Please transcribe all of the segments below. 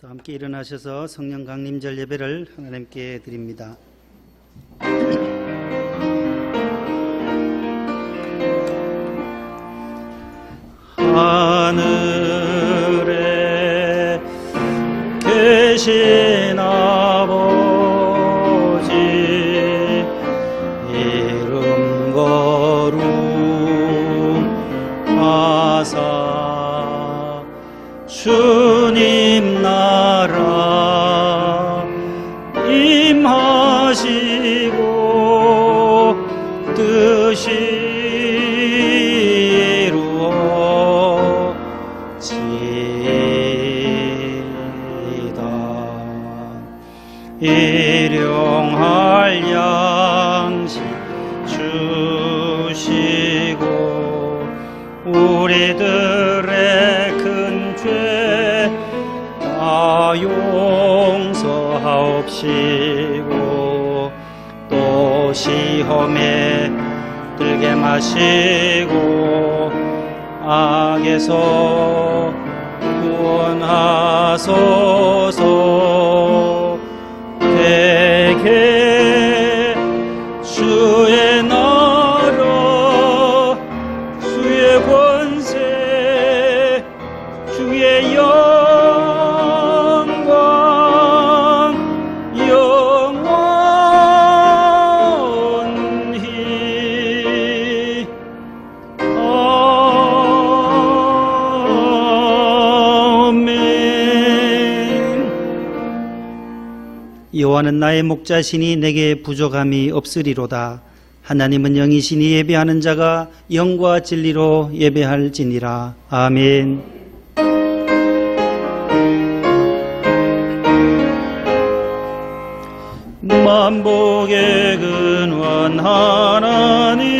또 함께 일어나셔서 성령 강림절 예배를 하나님께 드립니다. 하늘에 계신 아버지 이름 거룩하사 주님 나라 임하시고 뜻이 이루어지이다. 일용할 양식 주시고 우리들의 큰 죄 다 용서하옵시고 또 시험에 들게 마시고 악에서 구원하소서. 대개 주의 나라 주의 권세 주의 영광 영원히 아멘. 여호와는 나의 목자시니 내게 부족함이 없으리로다. 하나님은 영이시니 예배하는 자가 영과 진리로 예배할지니라. 아멘. 만복의 근원 하나님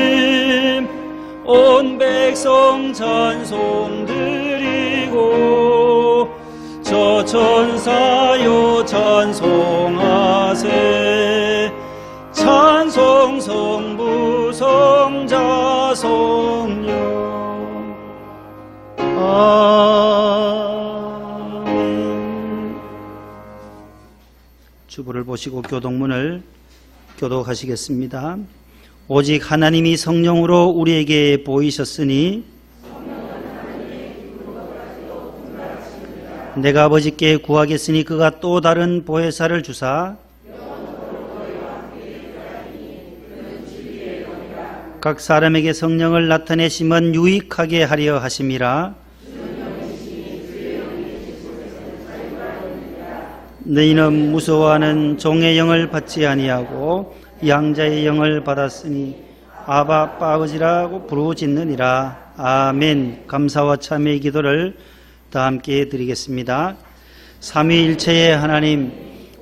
온 백성 찬송 드리고 저 천사요 찬송하세. 찬송 성부 성자 성령 아멘. 주보를 보시고 교독문을 교독하시겠습니다. 오직 하나님이 성령으로 우리에게 보이셨으니 내가 아버지께 구하겠으니 그가 또 다른 보혜사를 주사 각 사람에게 성령을 나타내심은 유익하게 하려 하심이라. 너희는 무서워하는 종의 영을 받지 아니하고 양자의 영을 받았으니 아바 아버지라고 부르짖느니라. 아멘. 감사와 참회의 기도를 다 함께 드리겠습니다. 삼위일체의 하나님,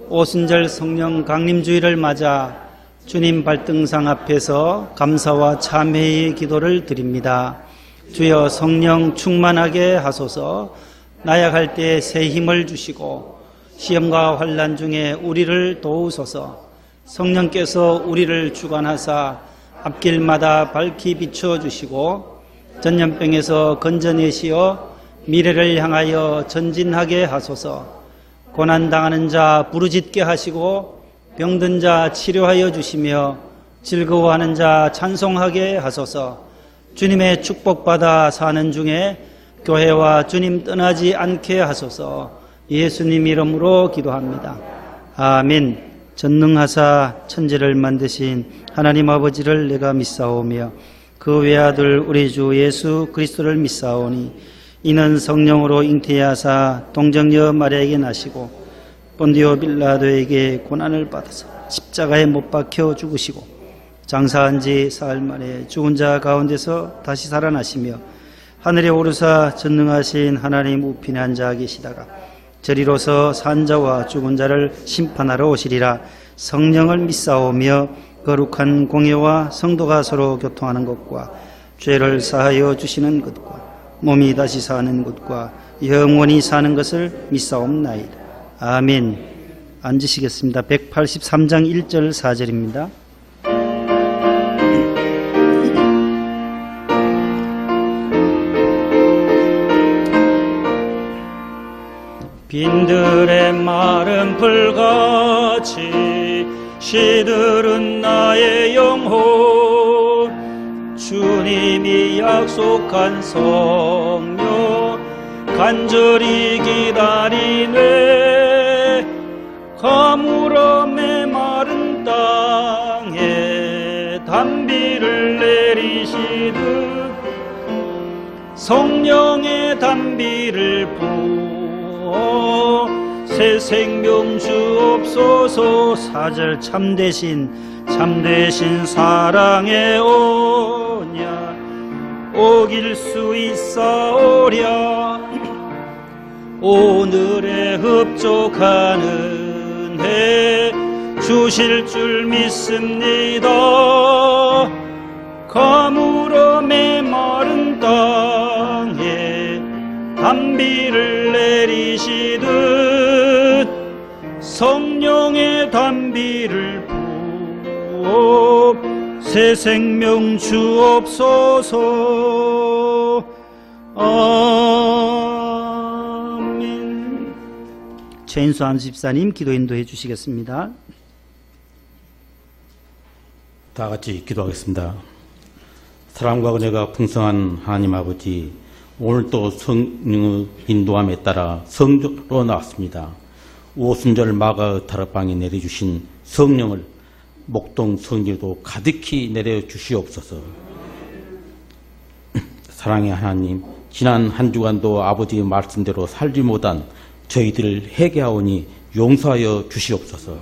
오순절 성령 강림주일을 맞아 주님 발등상 앞에서 감사와 참회의 기도를 드립니다. 주여 성령 충만하게 하소서. 나약할 때 새 힘을 주시고 시험과 환난 중에 우리를 도우소서. 성령께서 우리를 주관하사 앞길마다 밝히 비춰주시고 전염병에서 건져내시어 미래를 향하여 전진하게 하소서. 고난당하는 자 부르짖게 하시고 병든 자 치료하여 주시며 즐거워하는 자 찬송하게 하소서. 주님의 축복받아 사는 중에 교회와 주님 떠나지 않게 하소서. 예수님 이름으로 기도합니다. 아멘. 전능하사 천지를 만드신 하나님 아버지를 내가 믿사오며 그 외아들 우리 주 예수 그리스도를 믿사오니 이는 성령으로 잉태하사 동정녀 마리아에게 나시고 본디오 빌라도에게 고난을 받아서 십자가에 못 박혀 죽으시고 장사한 지 사흘 만에 죽은 자 가운데서 다시 살아나시며 하늘에 오르사 전능하신 하나님 우편에 앉아 계시다가 저리로서 산 자와 죽은 자를 심판하러 오시리라. 성령을 믿사오며 거룩한 공예와 성도가 서로 교통하는 것과 죄를 사하여 주시는 것과 몸이 다시 사는 것과 영원히 사는 것을 믿사옵나이다. 아멘. 앉으시겠습니다. 183장 1절 4절입니다. 빈들의 마른 풀같이 시들은 나의 영혼, 주님이 약속한 성령 간절히 기다리네. 가물어 메마른 땅에 단비를 내리시듯 성령의 단비를 부어 새 생명 주옵소서. 4절 참되신 사랑의 언약 오길 수 있사오랴. 오늘의 흡족한 은혜 주실 줄 믿습니다. 가물어 메마른 땅에 단비를 내리시듯 성령의 단비를 부어 새 생명 주옵소서. 아멘. 최인수 안수집사님 기도 인도해 주시겠습니다. 다 같이 기도하겠습니다. 사랑과 은혜가 풍성한 하나님 아버지, 오늘 또 성령의 인도함에 따라 성전으로 나왔습니다. 오순절 마가 다락방에 내려주신 성령을 목동 성지에도 가득히 내려주시옵소서. 사랑의 하나님, 지난 한 주간도 아버지의 말씀대로 살지 못한 저희들을 회개하오니 용서하여 주시옵소서.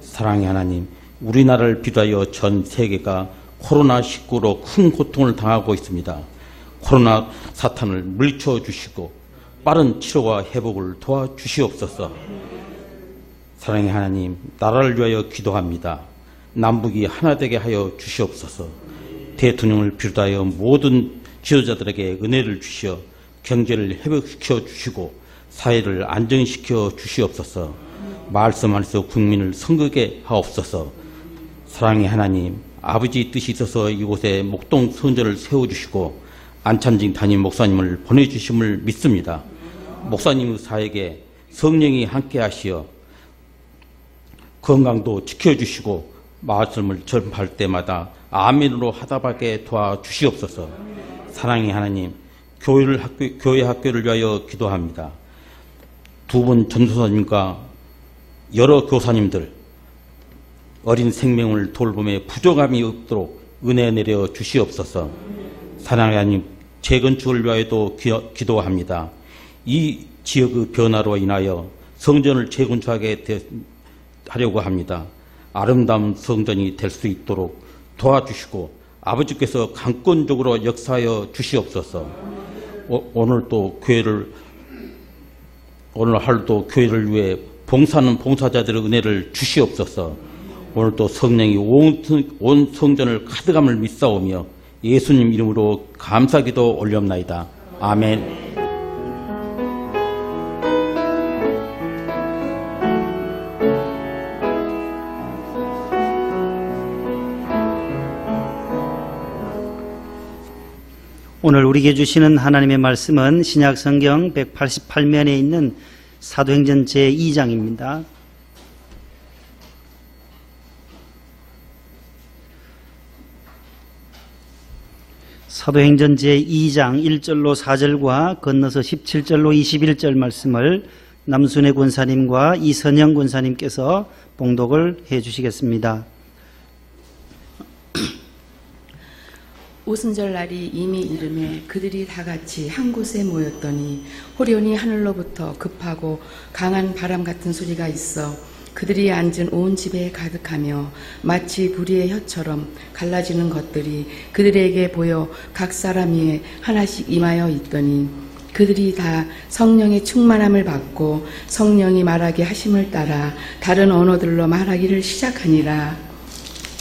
사랑의 하나님, 우리나라를 비롯하여 전 세계가 코로나19로 큰 고통을 당하고 있습니다. 코로나 사탄을 물리쳐 주시고 빠른 치료와 회복을 도와주시옵소서. 사랑의 하나님, 나라를 위하여 기도합니다. 남북이 하나 되게 하여 주시옵소서. 대통령을 비롯하여 모든 지도자들에게 은혜를 주시어 경제를 회복시켜 주시고 사회를 안정시켜 주시옵소서. 말씀 안에서 국민을 섬기게 하옵소서. 사랑의 하나님, 아버지 뜻이 있어서 이곳에 목동 성전을 세워주시고 안찬진 담임 목사님을 보내주심을 믿습니다. 목사님 사에게 성령이 함께 하시어 건강도 지켜주시고 말씀을 전파할 때마다 아멘으로 하답하게 도와주시옵소서. 사랑의 하나님, 교회 학교를 위하여 기도합니다. 두 분 전도사님과 여러 교사님들 어린 생명을 돌봄에 부족함이 없도록 은혜 내려 주시옵소서. 사랑의 하나님, 재건축을 위하여도 기도합니다. 이 지역의 변화로 인하여 성전을 재건축하게 하려고 합니다. 아름다운 성전이 될 수 있도록 도와주시고 아버지께서 강권적으로 역사하여 주시옵소서. 오늘 하루도 교회를 위해 봉사하는 봉사자들의 은혜를 주시옵소서. 오늘도 성령이 온 성전을 가득함을 믿사오며 예수님 이름으로 감사기도 올렵나이다. 아멘. 오늘 우리에게 주시는 하나님의 말씀은 신약성경 188면에 있는 사도행전 제2장입니다. 사도행전 제2장 1절로 4절과 건너서 17절로 21절 말씀을 남순혜 권사님과 이선영 권사님께서 봉독을 해 주시겠습니다. 오순절 날이 이미 이르매 그들이 다 같이 한 곳에 모였더니 호련히 하늘로부터 급하고 강한 바람 같은 소리가 있어 그들이 앉은 온 집에 가득하며 마치 불의의 혀처럼 갈라지는 것들이 그들에게 보여 각 사람 위에 하나씩 임하여 있더니 그들이 다 성령의 충만함을 받고 성령이 말하게 하심을 따라 다른 언어들로 말하기를 시작하니라.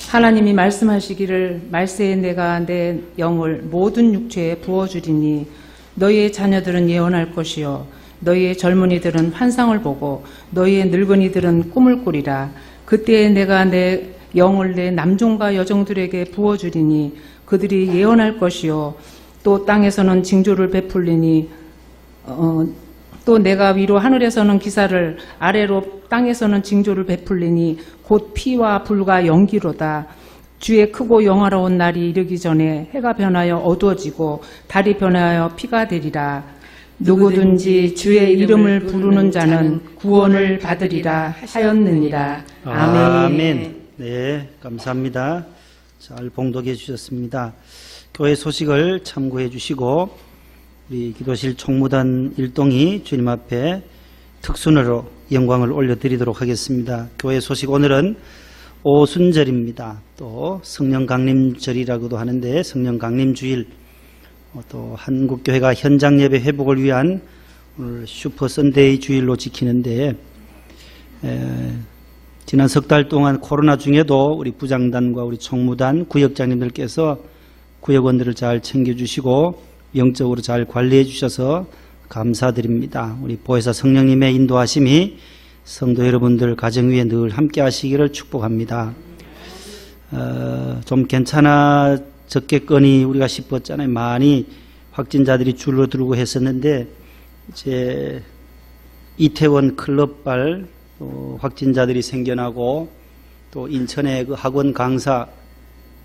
하나님이 말씀하시기를 말세에 내가 내 영을 모든 육체에 부어주리니 너희의 자녀들은 예언할 것이요 너희의 젊은이들은 환상을 보고 너희의 늙은이들은 꿈을 꾸리라. 그때에 내가 내 영을 내 남종과 여종들에게 부어주리니 그들이 예언할 것이요 또 땅에서는 징조를 베풀리니 또 내가 위로 하늘에서는 기사를 아래로 땅에서는 징조를 베풀리니 곧 피와 불과 연기로다. 주의 크고 영화로운 날이 이르기 전에 해가 변하여 어두워지고 달이 변하여 피가 되리라. 누구든지 주의 이름을 부르는 자는 구원을 받으리라 하였느니라. 아멘. 네, 감사합니다. 잘 봉독해 주셨습니다. 교회 소식을 참고해 주시고 우리 기도실 총무단 일동이 주님 앞에 특순으로 영광을 올려드리도록 하겠습니다. 교회 소식 오늘은 오순절입니다. 또 성령강림절이라고도 하는데 성령강림주일, 또 한국교회가 현장예배 회복을 위한 오늘 슈퍼선데이 주일로 지키는데 지난 석 달 동안 코로나 중에도 우리 부장단과 우리 총무단, 구역장님들께서 구역원들을 잘 챙겨주시고 영적으로 잘 관리해 주셔서 감사드립니다. 우리 보혜사 성령님의 인도하심이 성도 여러분들 가정 위에 늘 함께 하시기를 축복합니다. 좀 괜찮아졌겠거니 우리가 싶었잖아요. 많이 확진자들이 줄어들고 했었는데 이제 이태원 클럽발 확진자들이 생겨나고 또 인천의 그 학원 강사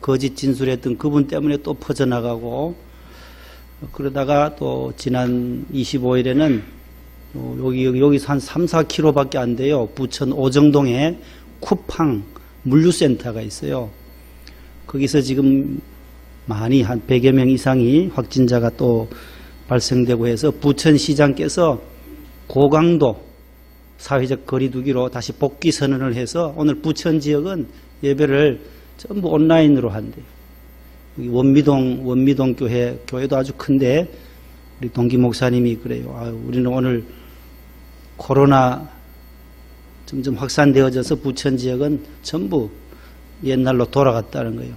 거짓 진술했던 그분 때문에 또 퍼져나가고 그러다가 또 지난 25일에는 여기서 한 3, 4km밖에 안 돼요. 부천 오정동에 쿠팡 물류센터가 있어요. 거기서 지금 많이 한 100여 명 이상이 확진자가 또 발생되고 해서 부천시장께서 고강도 사회적 거리두기로 다시 복귀 선언을 해서 오늘 부천 지역은 예배를 전부 온라인으로 한대요. 원미동 교회도 아주 큰데 우리 동기 목사님이 그래요. 우리는 오늘 코로나 점점 확산되어져서 부천 지역은 전부 옛날로 돌아갔다는 거예요.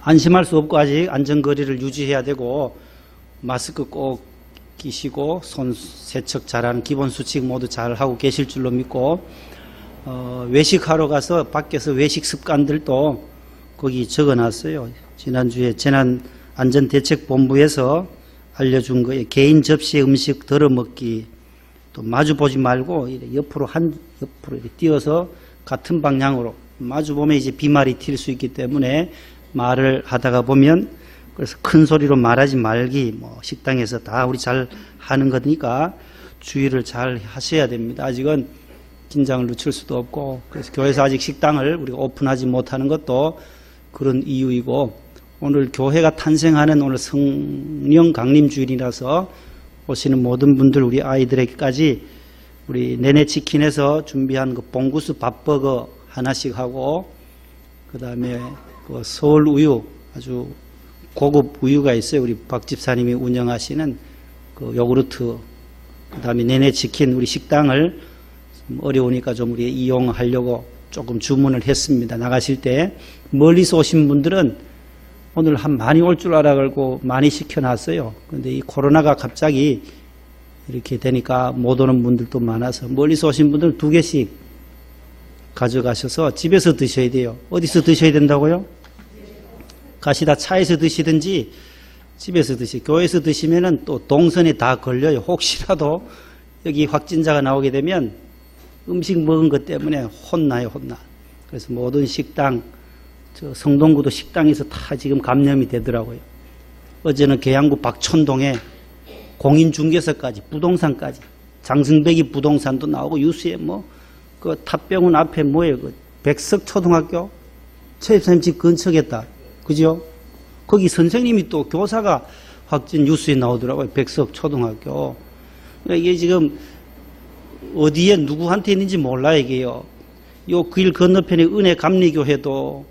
안심할 수 없고 아직 안전거리를 유지해야 되고 마스크 꼭 끼시고 손 세척 잘하는 기본 수칙 모두 잘 하고 계실 줄로 믿고 외식하러 가서 밖에서 외식 습관들도 거기 적어놨어요. 지난주에 재난안전대책본부에서 알려준 거에 개인 접시에 음식 덜어 먹기, 또 마주 보지 말고 옆으로 이렇게 띄어서 같은 방향으로 마주 보면 이제 비말이 튈 수 있기 때문에 말을 하다가 보면 그래서 큰 소리로 말하지 말기, 식당에서 다 우리 잘 하는 거니까 주의를 잘 하셔야 됩니다. 아직은 긴장을 늦출 수도 없고, 그래서 교회에서 아직 식당을 우리가 오픈하지 못하는 것도 그런 이유이고, 오늘 교회가 탄생하는 오늘 성령 강림 주일이라서 오시는 모든 분들 우리 아이들에게까지 우리 내내 치킨에서 준비한 그 봉구수 밥버거 하나씩 하고, 그 다음에 그 서울 우유 아주 고급 우유가 있어요. 우리 박 집사님이 운영하시는 그 요구르트, 그 다음에 내내 치킨 우리 식당을 어려우니까 좀 우리 이용하려고 조금 주문을 했습니다. 나가실 때 멀리서 오신 분들은 오늘 많이 올 줄 알아가지고 많이 시켜놨어요. 그런데 이 코로나가 갑자기 이렇게 되니까 못 오는 분들도 많아서 멀리서 오신 분들은 2개씩 가져가셔서 집에서 드셔야 돼요. 어디서 드셔야 된다고요? 가시다 차에서 드시든지 집에서 교회에서 드시면은 또 동선에 다 걸려요. 혹시라도 여기 확진자가 나오게 되면 음식 먹은 것 때문에 혼나요. 그래서 모든 식당, 저 성동구도 식당에서 다 지금 감염이 되더라고요. 어제는 계양구 박촌동에 공인중개사까지, 부동산까지, 장승배기 부동산도 나오고 유수에 그 탑병원 앞에 뭐예요? 그 백석초등학교? 최입사님 집 근처겠다. 그죠? 거기 선생님이 또 교사가 확진 뉴스에 나오더라고요. 백석초등학교. 이게 지금 어디에 누구한테 있는지 몰라요, 이게요. 요 그 길 건너편에 은혜 감리교회도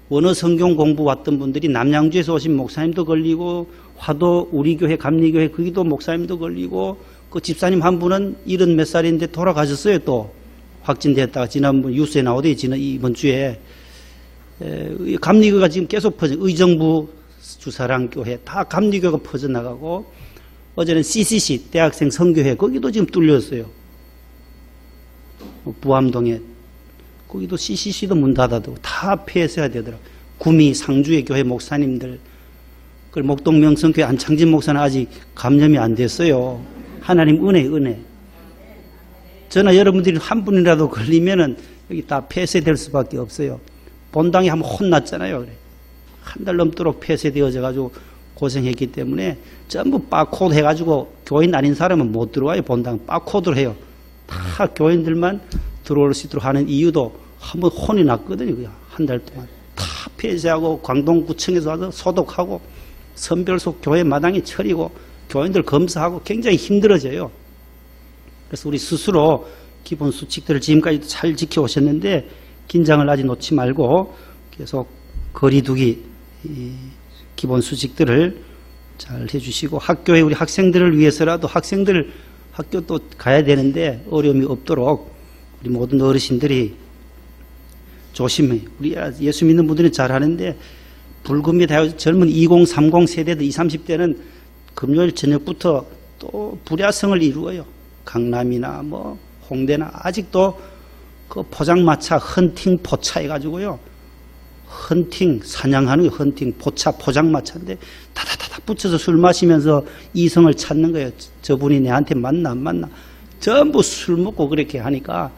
원어 성경 공부 왔던 분들이 남양주에서 오신 목사님도 걸리고, 화도 우리 교회 감리교회 거기도 목사님도 걸리고, 그 집사님 한 분은 70 몇 살인데 돌아가셨어요. 또 확진됐다가 지난번 뉴스에 나오더니 이번 주에 감리교가 지금 계속 퍼져. 의정부 주사랑교회 다 감리교가 퍼져나가고, 어제는 CCC 대학생 선교회 거기도 지금 뚫렸어요. 부암동에 거기도 CCC도 문 닫아두고 다 폐쇄해야 되더라고요. 구미 상주의 교회 목사님들, 그 목동 명성교회 안창진 목사는 아직 감염이 안 됐어요. 하나님 은혜. 저나 여러분들이 한 분이라도 걸리면은 여기 다 폐쇄될 수밖에 없어요. 본당에 한번 혼났잖아요. 그래. 한 달 넘도록 폐쇄되어져 가지고 고생했기 때문에 전부 바코드 해가지고 교인 아닌 사람은 못 들어와요. 본당 바코드를 해요. 다 교인들만 들어올 수 있도록 하는 이유도 한번 혼이 났거든요. 한 달 동안 다 폐쇄하고 광동구청에서 와서 소독하고 선별소 교회 마당에 처리고 교인들 검사하고 굉장히 힘들어져요. 그래서 우리 스스로 기본 수칙들을 지금까지도 잘 지켜오셨는데 긴장을 아직 놓지 말고 계속 거리두기 기본 수칙들을 잘 해주시고 학교에 우리 학생들을 위해서라도 학생들 학교 또 가야 되는데 어려움이 없도록 우리 모든 어르신들이 조심해요. 우리 예수 믿는 분들은 잘 하는데 불금에 젊은 2030 세대들 20, 30대는 금요일 저녁부터 또 불야성을 이루어요. 강남이나 뭐 홍대나 아직도 그 포장마차 헌팅 포차 해가지고요. 헌팅 사냥하는 게 헌팅 포차 포장마차인데 다다다닥 붙여서 술 마시면서 이성을 찾는 거예요. 저분이 내한테 맞나 안 맞나. 전부 술 먹고 그렇게 하니까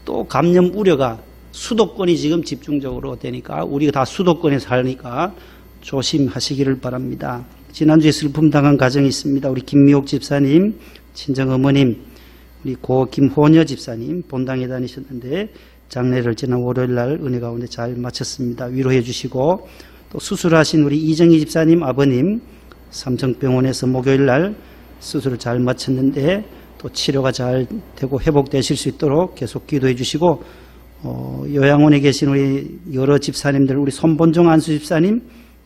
또 감염 우려가 수도권이 지금 집중적으로 되니까 우리가 다 수도권에 사니까 조심하시기를 바랍니다. 지난주에 슬픔 당한 가정이 있습니다. 우리 김미옥 집사님, 친정어머님, 우리 고 김호녀 집사님 본당에 다니셨는데 장례를 지난 월요일 날 은혜 가운데 잘 마쳤습니다. 위로해 주시고 또 수술하신 우리 이정희 집사님 아버님 삼성병원에서 목요일 날 수술을 잘 마쳤는데 또 치료가 잘 되고 회복되실 수 있도록 계속 기도해 주시고 요양원에 계신 우리 여러 집사님들 우리 손본종 안수 집사님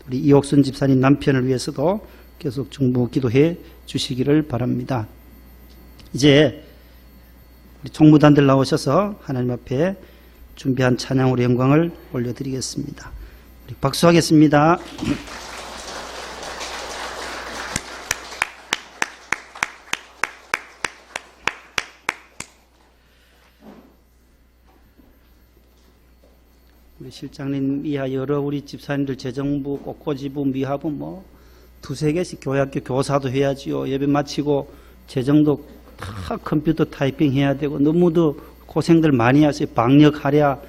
우리 이옥순 집사님 남편을 위해서도 계속 중보 기도해 주시기를 바랍니다. 이제 우리 총무단들 나오셔서 하나님 앞에 준비한 찬양으로 영광을 올려드리겠습니다. 우리 박수하겠습니다. 우리 실장님 이하 여러 우리 집사님들 재정부, 꽃꽂이부, 미화부 뭐 두세 개씩 교회학교 교사도 해야지요. 예배 마치고 재정도 다 컴퓨터 타이핑 해야 되고 너무도 고생들 많이 하세요. 방역하랴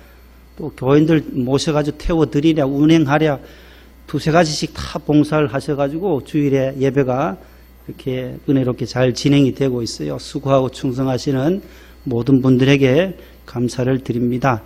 또 교인들 모셔가지고 태워드리랴 운행하랴 두세 가지씩 다 봉사를 하셔가지고 주일에 예배가 이렇게 은혜롭게 잘 진행이 되고 있어요. 수고하고 충성하시는 모든 분들에게 감사를 드립니다.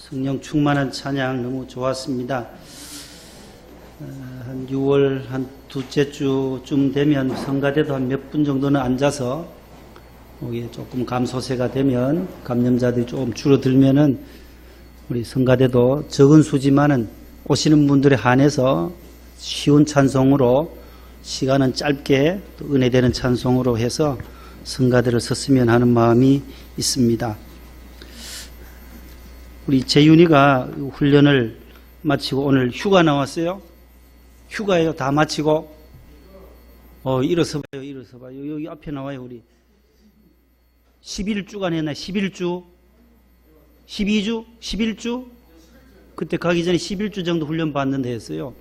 성령 충만한 찬양 너무 좋았습니다. 한 6월 한 둘째 주쯤 되면 성가대도 한 몇 분 정도는 앉아서 이게 조금 감소세가 되면 감염자들이 조금 줄어들면은 우리 성가대도 적은 수지만은 오시는 분들에 한해서 쉬운 찬송으로 시간은 짧게 또 은혜되는 찬송으로 해서 성가대를 섰으면 하는 마음이 있습니다. 우리 재윤이가 훈련을 마치고 오늘 휴가 나왔어요. 휴가예요. 다 마치고. 일어서 봐요. 일어서 봐요. 여기 앞에 나와요. 우리 11주간 했나? 11주? 12주? 11주? 그때 가기 전에 11주 정도 훈련 받는데 했어요.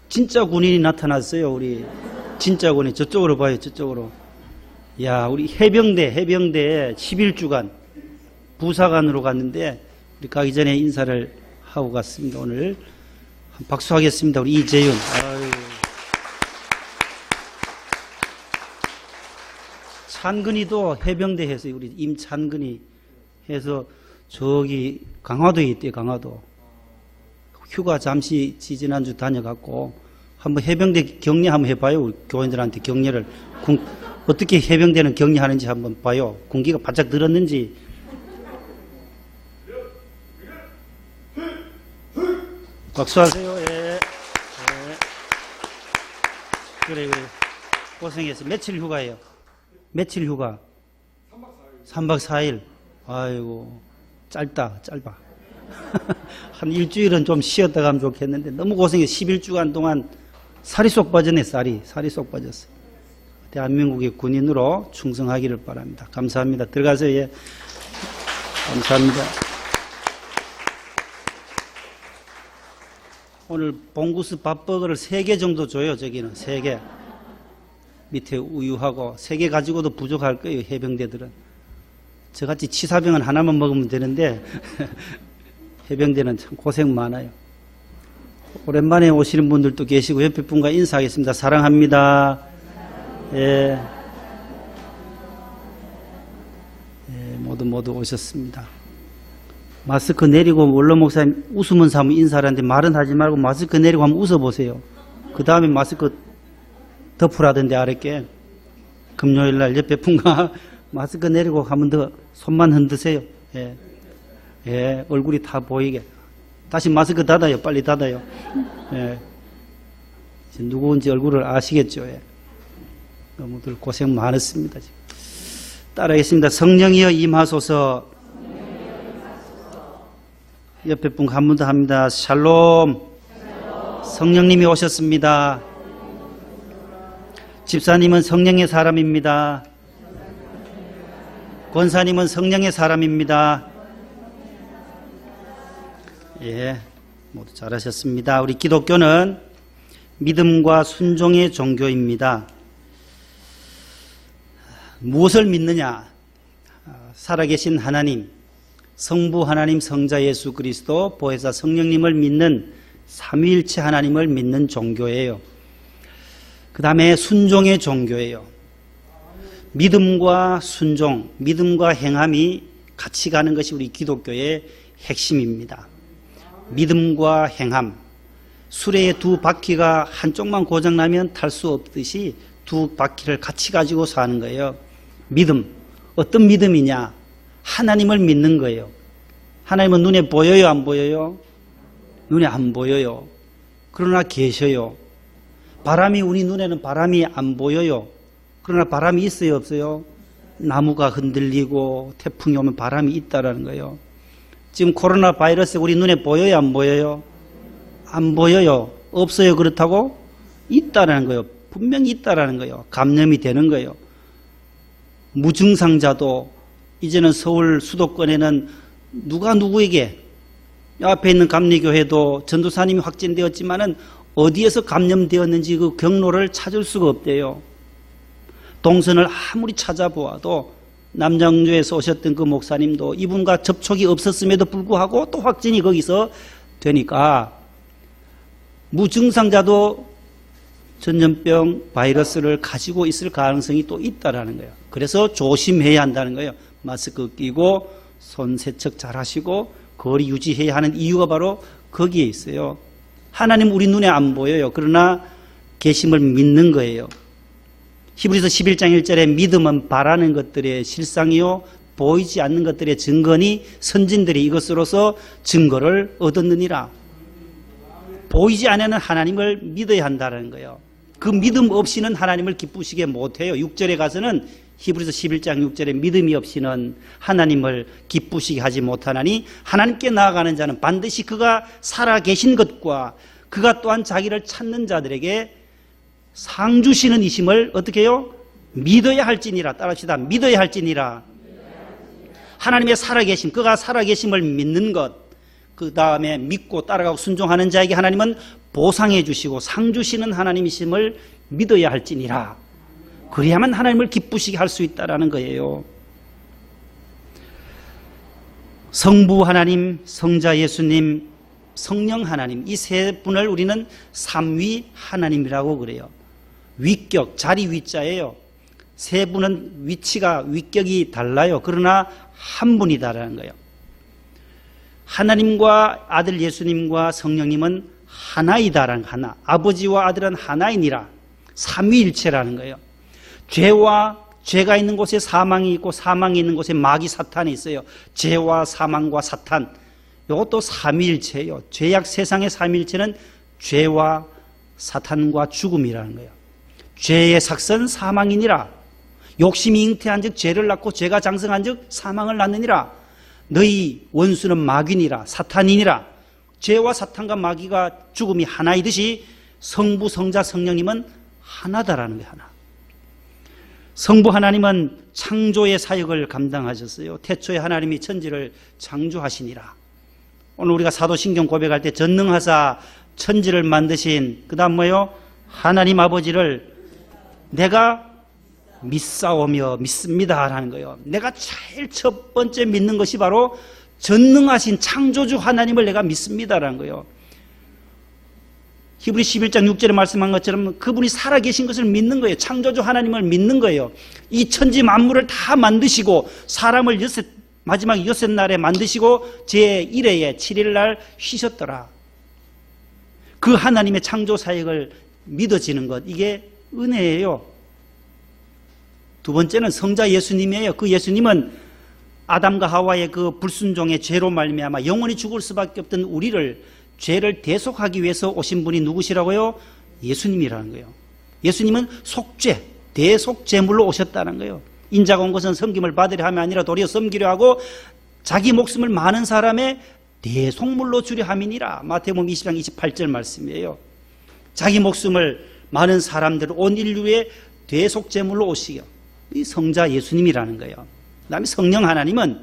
진짜 군인이 나타났어요. 우리 진짜 군인. 저쪽으로 봐요. 저쪽으로. 야, 우리 해병대에 11주간 부사관으로 갔는데 우리 가기 전에 인사를 하고 갔습니다. 오늘 박수하겠습니다. 우리 이재윤. 아유. 찬근이도 해병대 해서 우리 임찬근이 해서 저기 강화도에 있대요. 강화도. 휴가 잠시 지지난주 다녀갔고 한번 해병대 격려 한번 해봐요. 우리 교인들한테 격려를. 어떻게 해병대는 격려하는지 한번 봐요. 군기가 바짝 늘었는지. 박수하세요. 예. 그래. 고생했어. 며칠 휴가예요? 며칠 휴가? 3박 4일. 아이고, 짧아. 한 일주일은 좀 쉬었다 가면 좋겠는데 너무 고생했어. 11주간 동안 살이 쏙 빠졌네, 살이 쏙 빠졌어. 대한민국의 군인으로 충성하기를 바랍니다. 감사합니다. 들어가세요. 예. 감사합니다. 오늘 봉구스 밥버거를 3개 정도 줘요. 저기는 3개. 밑에 우유하고 3개 가지고도 부족할 거예요. 해병대들은. 저같이 치사병은 하나만 먹으면 되는데 해병대는 참 고생 많아요. 오랜만에 오시는 분들도 계시고 옆에 분과 인사하겠습니다. 사랑합니다. 예. 모두 오셨습니다. 마스크 내리고 원로 목사님 웃으면 사면 인사를 하는데 말은 하지 말고 마스크 내리고 한번 웃어보세요. 그 다음에 마스크 덮으라던데 아랫게. 금요일날 옆에 분과 마스크 내리고 한번 더 손만 흔드세요. 예, 얼굴이 다 보이게. 다시 마스크 닫아요. 빨리 닫아요. 예. 누구인지 얼굴을 아시겠죠. 예. 너무들 고생 많았습니다. 지금. 따라하겠습니다. 성령이여 임하소서. 옆에 분 한 번 더 합니다. 샬롬. 성령님이 오셨습니다. 집사님은 성령의 사람입니다. 권사님은 성령의 사람입니다. 예, 모두 잘하셨습니다. 우리 기독교는 믿음과 순종의 종교입니다. 무엇을 믿느냐? 살아계신 하나님, 성부 하나님, 성자 예수 그리스도, 보혜사 성령님을 믿는 삼위일체 하나님을 믿는 종교예요. 그 다음에 순종의 종교예요. 믿음과 순종, 믿음과 행함이 같이 가는 것이 우리 기독교의 핵심입니다. 믿음과 행함, 수레의 두 바퀴가 한쪽만 고장나면 탈 수 없듯이 두 바퀴를 같이 가지고 사는 거예요. 믿음, 어떤 믿음이냐? 하나님을 믿는 거예요. 하나님은 눈에 보여요, 안 보여요? 눈에 안 보여요. 그러나 계셔요. 바람이 우리 눈에는 바람이 안 보여요. 그러나 바람이 있어요, 없어요? 나무가 흔들리고 태풍이 오면 바람이 있다라는 거예요. 지금 코로나 바이러스 우리 눈에 보여요, 안 보여요? 안 보여요. 없어요, 그렇다고? 있다라는 거예요. 분명히 있다라는 거예요. 감염이 되는 거예요. 무증상자도 이제는 서울 수도권에는 누가 누구에게, 앞에 있는 감리교회도 전도사님이 확진되었지만은 어디에서 감염되었는지 그 경로를 찾을 수가 없대요. 동선을 아무리 찾아보아도 남양주에서 오셨던 그 목사님도 이분과 접촉이 없었음에도 불구하고 또 확진이 거기서 되니까 무증상자도 전염병 바이러스를 가지고 있을 가능성이 또 있다라는 거예요. 그래서 조심해야 한다는 거예요. 마스크 끼고 손 세척 잘 하시고 거리 유지해야 하는 이유가 바로 거기에 있어요. 하나님 우리 눈에 안 보여요. 그러나 계심을 믿는 거예요. 히브리서 11장 1절에 믿음은 바라는 것들의 실상이요 보이지 않는 것들의 증거니 선진들이 이것으로서 증거를 얻었느니라. 보이지 않는 하나님을 믿어야 한다는 거예요. 그 믿음 없이는 하나님을 기쁘시게 못해요. 6절에 가서는 히브리서 11장 6절에 믿음이 없이는 하나님을 기쁘시게 하지 못하나니 하나님께 나아가는 자는 반드시 그가 살아계신 것과 그가 또한 자기를 찾는 자들에게 상 주시는 이심을 어떻게 해요? 믿어야 할지니라. 따라합시다. 믿어야 할지니라. 하나님의 살아계심, 그가 살아계심을 믿는 것, 그 다음에 믿고 따라가고 순종하는 자에게 하나님은 보상해 주시고 상 주시는 하나님이심을 믿어야 할지니라. 그래야만 하나님을 기쁘시게 할 수 있다라는 거예요. 성부 하나님, 성자 예수님, 성령 하나님, 이 세 분을 우리는 삼위 하나님이라고 그래요. 위격, 자리 위자예요. 세 분은 위치가, 위격이 달라요. 그러나 한 분이다라는 거예요. 하나님과 아들 예수님과 성령님은 하나이다라는 하나. 아버지와 아들은 하나이니라. 삼위일체라는 거예요. 죄가 있는 곳에 사망이 있고 사망이 있는 곳에 마귀 사탄이 있어요. 죄와 사망과 사탄. 이것도 삼위일체예요. 죄악 세상의 삼위일체는 죄와 사탄과 죽음이라는 거예요. 죄의 삭선 사망이니라. 욕심이 잉태한 즉 죄를 낳고 죄가 장성한 즉 사망을 낳느니라. 너희 원수는 마귀니라. 사탄이니라. 죄와 사탄과 마귀가 죽음이 하나이듯이 성부, 성자, 성령님은 하나다라는 거예요. 하나. 성부 하나님은 창조의 사역을 감당하셨어요. 태초에 하나님이 천지를 창조하시니라. 오늘 우리가 사도신경 고백할 때 전능하사 천지를 만드신 그 다음 뭐요? 하나님 아버지를 내가 믿사오며 믿습니다라는 거예요. 내가 제일 첫 번째 믿는 것이 바로 전능하신 창조주 하나님을 내가 믿습니다라는 거예요. 히브리 11장 6절에 말씀한 것처럼 그분이 살아계신 것을 믿는 거예요. 창조주 하나님을 믿는 거예요. 이 천지 만물을 다 만드시고 사람을 마지막 6날에 만드시고 제1회에 7일날 쉬셨더라. 그 하나님의 창조 사역을 믿어지는 것, 이게 은혜예요. 두 번째는 성자 예수님이에요. 그 예수님은 아담과 하와의 그 불순종의 죄로 말미암아 영원히 죽을 수밖에 없던 우리를 죄를 대속하기 위해서 오신 분이 누구시라고요? 예수님이라는 거예요. 예수님은 속죄, 대속죄물로 오셨다는 거예요. 인자가 온 것은 섬김을 받으려 함이 아니라 도리어 섬기려 하고 자기 목숨을 많은 사람의 대속물로 주려 함이니라. 마태복음 20장 28절 말씀이에요. 자기 목숨을 많은 사람들, 온 인류의 대속죄물로 오시려. 이 성자 예수님이라는 거예요. 그 다음에 성령 하나님은